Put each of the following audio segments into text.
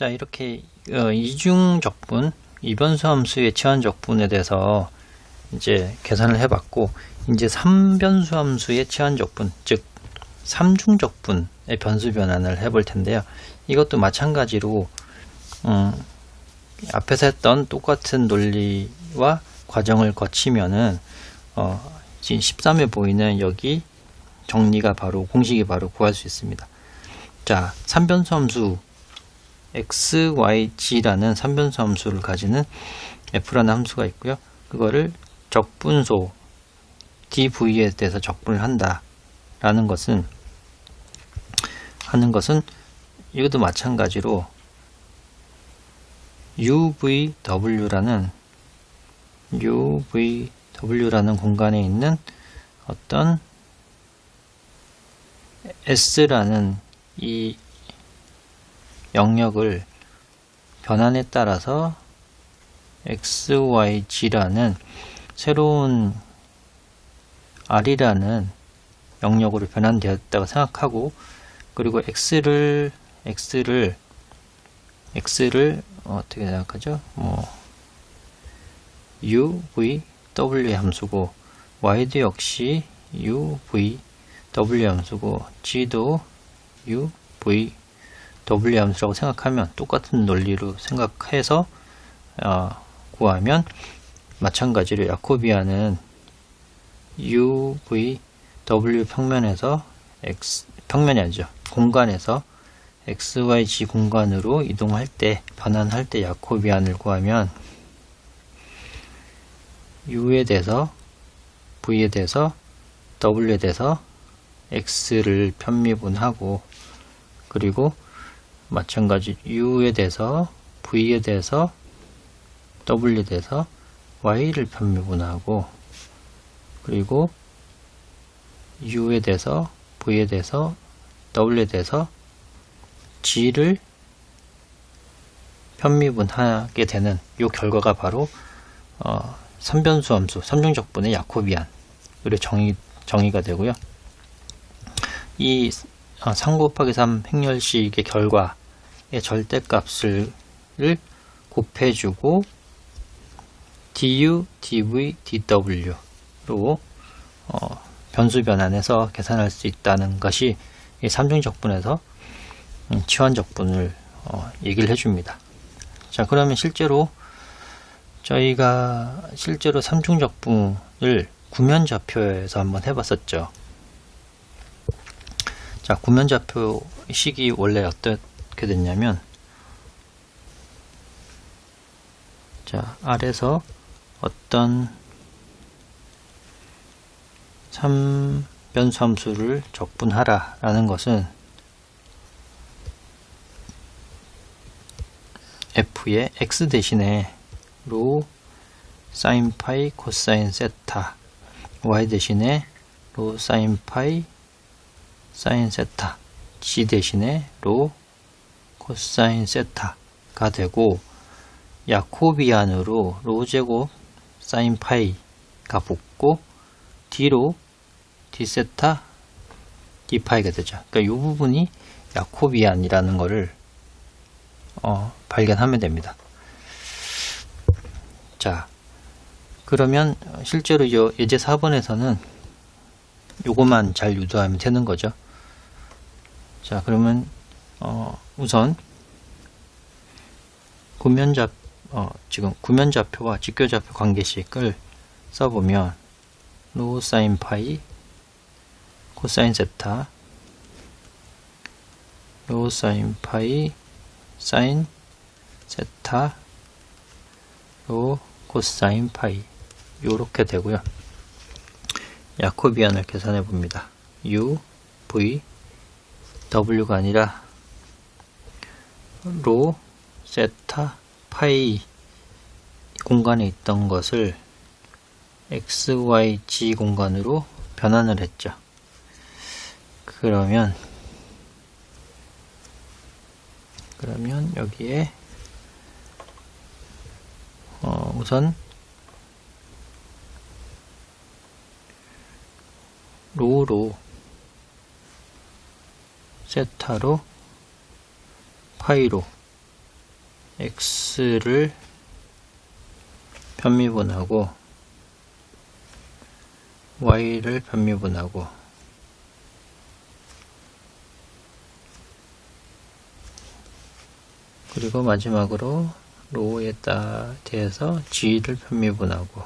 자, 이렇게 이중적분, 이변수 함수의 치환적분에 대해서 이제 계산을 해봤고, 이제 3변수 함수의 치환적분, 즉 3중적분의 변수 변환을 해볼 텐데요. 이것도 마찬가지로 앞에서 했던 똑같은 논리와 과정을 거치면은 지금 13에 보이는 여기 정리가 바로 공식이 바로 구할 수 있습니다. 자, 3변수 함수 x, y, g라는 3변수 함수를 가지는 f라는 함수가 있고요. 그거를 적분소 dv에 대해서 적분을 한다라는 것은 이것도 마찬가지로 uvw라는 공간에 있는 어떤 s라는 이 영역을 변환에 따라서 x, y, g라는 새로운 r이라는 영역으로 변환되었다고 생각하고, 그리고 x를 어떻게 생각하죠? uvw 함수고, y도 역시 uvw 함수고, g도 uvw 함수라고 생각하면 똑같은 논리로 생각해서 구하면 마찬가지로 야코비안은 uvw 평면에서 평면이 아니죠. 공간에서 x, y, g 공간으로 이동할 때, 변환할 때 야코비안을 구하면 u에 대해서 v에 대해서 w에 대해서 x를 편미분하고, 그리고 마찬가지 u에 대해서 v에 대해서 w에 대해서 y를 편미분하고, 그리고 u에 대해서 v에 대해서 w에 대해서 g를 편미분하게 되는 이 결과가 바로 3변수 함수 3중적분의 야코비안으로 정의가 되고요. 이 3 곱하기 3 행렬식의 결과의 절대값을 곱해주고 du, dv, dw로 변수 변환해서 계산할 수 있다는 것이 이 3중적분에서 치환적분을 얘기를 해줍니다. 자, 그러면 저희가 실제로 3중적분을 구면좌표에서 한번 해봤었죠. 자, 구면좌표식이 원래 어떻게 됐냐면, 자, 아래서 어떤 3변수 함수를 적분하라 라는 것은 f의 x 대신에 로 사인 파이 코사인 세타, y 대신에 로 사인 파이 사인 세타, g 대신에 로 코사인 세타가 되고, 야코비안으로 로 제곱 사인 파이가 붙고 d로 d 세타 d 파이가 되죠. 그러니까 이 부분이 야코비안이라는 것을 발견하면 됩니다. 자, 그러면 실제로 예제 4번에서는 요것만 잘 유도하면 되는 거죠. 자, 그러면 우선 지금 구면좌표와 직교좌표 관계식을 써보면 로 사인 파이 코사인 세타, 로 사인 파이 사인 세타, 로 코사인 파이, 요렇게 되고요. 야코비안을 계산해 봅니다. u, v, w가 아니라 로, 세타, 파이 공간에 있던 것을 x, y, g 공간으로 변환을 했죠. 그러면 여기에 우선 로로 세타로 파이로 x를 편미분하고 y를 편미분하고 그리고 마지막으로 로에 대해서 g를 편미분하고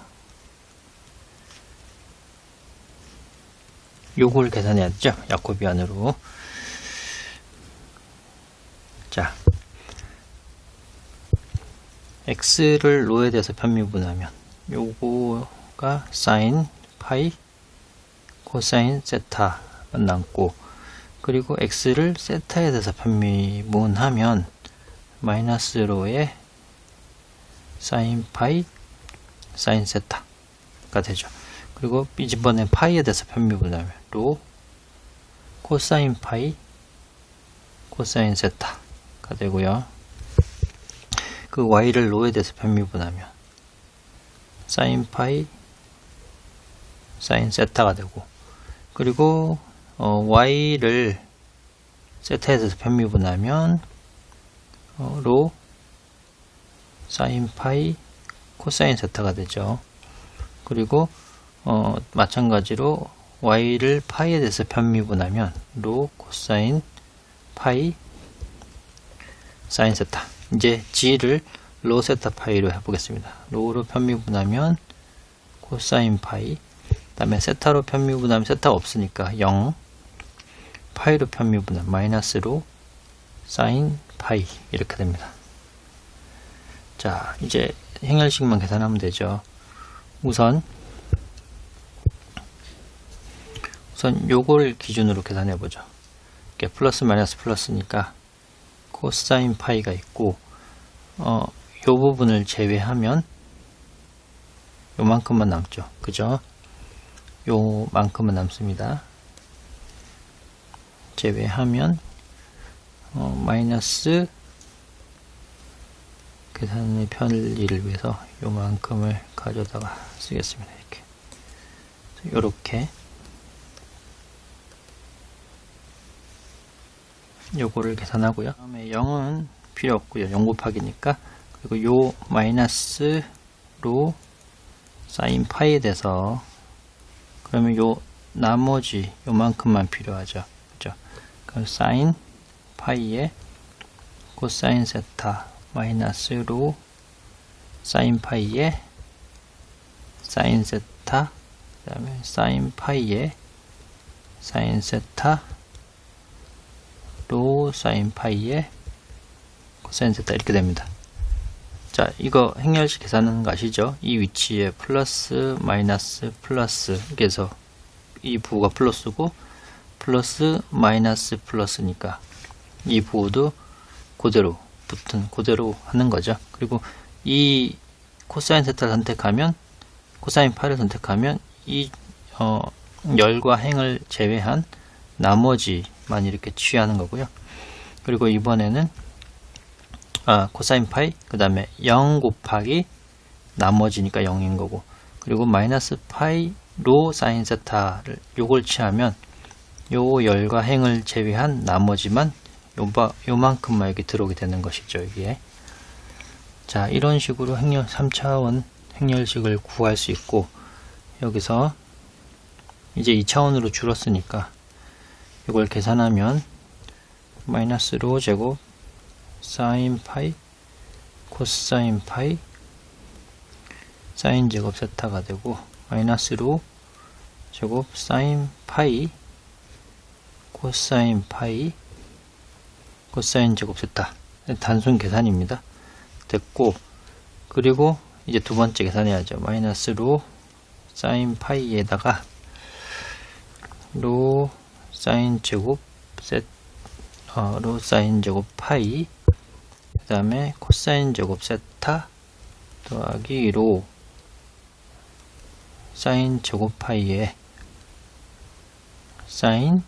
요걸 계산해야 되죠. 야코비안으로. 자, x를 로에 대해서 편미분하면 요거가 사인 파이 코사인 세타만 남고, 그리고 x를 세타에 대해서 편미분하면 마이너스 로에 사인 파이 사인 세타가 되죠. 그리고 이번엔 파이에 대해서 편미분하면 로 코사인 파이 코사인 세타가 되고요. 그 y를 로에 대해서 편미분하면 사인 파이 사인 세타가 되고, 그리고 y를 세타에 대해서 편미분하면 로 사인 파이 코사인 세타가 되죠. 그리고 마찬가지로 y를 파이에 대해서 편미분하면 로 코사인 파이 사인 세타. 이제 g를 로 세타 파이로 해보겠습니다. 로로 편미분하면 코사인 파이, 그 다음에 세타로 편미분하면 세타가 없으니까 0, 파이로 편미분하면 마이너스 로 사인 파이 이렇게 됩니다. 자, 이제 행렬식만 계산하면 되죠. 우선 요걸 기준으로 계산해 보죠. 이렇게 플러스 마이너스 플러스니까 코사인 파이가 있고, 요 부분을 제외하면 요만큼만 남죠. 그죠? 요만큼만 남습니다. 제외하면 마이너스 계산의 편리를 위해서 요만큼을 가져다가 쓰겠습니다. 이렇게 요거를 계산하고요. 다음에 0은 필요 없고요. 0 곱하기니까. 그리고 요 마이너스 로 사인 파이에 대해서, 그러면 요 나머지 요만큼만 필요하죠. 그죠? 그럼 사인 파이에 코사인 세타 마이너스 로 사인 파이에 사인 세타, 그 다음에 사인 파이에 사인 세타 로 사인 파이에 코사인 세타 이렇게 됩니다. 자, 이거 행렬식 계산하는 거 아시죠? 이 위치에 플러스 마이너스 플러스, 그래서 이 부호가 플러스고 플러스 마이너스 플러스니까 이 부호도 그대로 하는 거죠. 그리고 이 코사인 세타를 선택하면, 코사인 파이를 선택하면 이 열과 행을 제외한 나머지만 이렇게 취하는 거고요. 그리고 이번에는 코사인 파이, 그 다음에 0 곱하기 나머지니까 0인 거고, 그리고 마이너스 파이 로 사인 세타를 요걸 취하면 요 열과 행을 제외한 나머지만 요만큼만 여기 들어오게 되는 것이죠. 여기에. 자, 이런 식으로 3차원 행렬식을 구할 수 있고, 여기서 이제 2차원으로 줄었으니까 이걸 계산하면 마이너스 로 제곱 사인 파이 코사인 파이 사인 제곱 세타가 되고, 마이너스 로 제곱 사인 파이 코사인 파이 코사인 제곱 세타, 단순 계산입니다. 됐고, 그리고 이제 두 번째 계산해야죠. 마이너스 로 사인 파이에다가 로 사인 제곱 로 사인 제곱 파이, 그 다음에 코사인 제곱 세타 더하기 로 사인 제곱 파이에 사인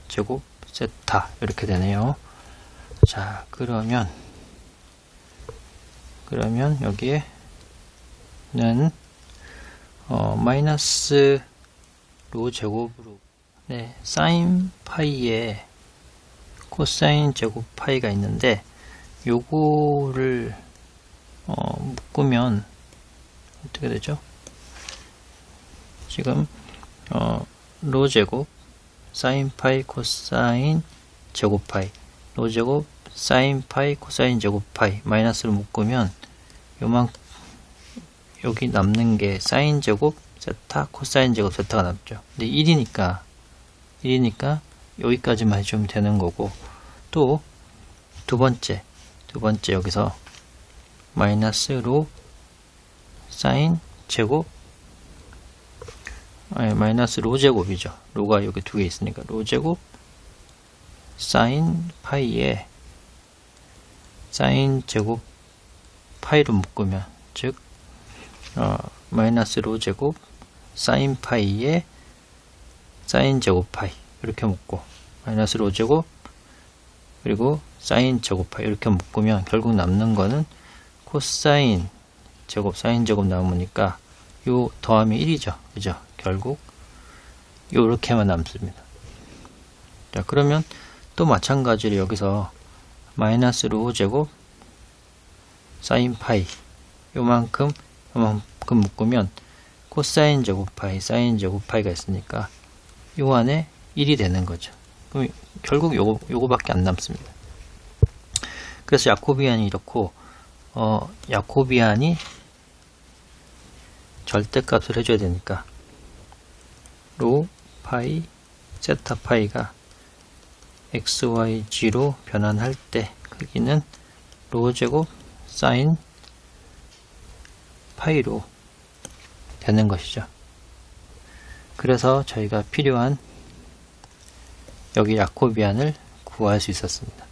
제곱 세타 이렇게 되네요. 자, 그러면 여기에는 마이너스 로 제곱으로 사인 파이에 코사인 제곱 파이가 있는데, 요거를 묶으면 어떻게 되죠? 지금 로 제곱 사인 파이 코사인 제곱 파이, 로 제곱 사인 파이 코사인 제곱 파이 마이너스로 묶으면 요만큼 여기 남는 게 사인 제곱 세타 코사인 제곱 세타가 남죠. 근데 1이니까 여기까지만 해주면 되는 거고, 또 두 번째 여기서 마이너스 로 사인 제곱, 아니 마이너스 로 제곱이죠. 로가 여기 두 개 있으니까 로 제곱 사인 파이에 사인 제곱 파이로 묶으면, 즉 마이너스 로 제곱 사인 파이에 사인 제곱 파이 이렇게 묶고, 마이너스 로 제곱 그리고 사인 제곱 파이 이렇게 묶으면 결국 남는 거는 코사인 제곱 사인 제곱 남으니까 요 더하면 1이죠. 그죠? 결국 요렇게만 남습니다. 자, 그러면 또 마찬가지로 여기서 마이너스 로 제곱 사인 파이 요만큼 묶으면 코사인 제곱 파이 사인 제곱 파이가 있으니까 요 안에 1이 되는 거죠. 그럼 결국 요거밖에 안 남습니다. 그래서 야코비안이 이렇고, 야코비안이 절대값을 해줘야 되니까 로 파이 세타 파이가 xyg로 변환할 때 크기는 로 제곱 사인 파이로 되는 것이죠. 그래서 저희가 필요한 여기 야코비안을 구할 수 있었습니다.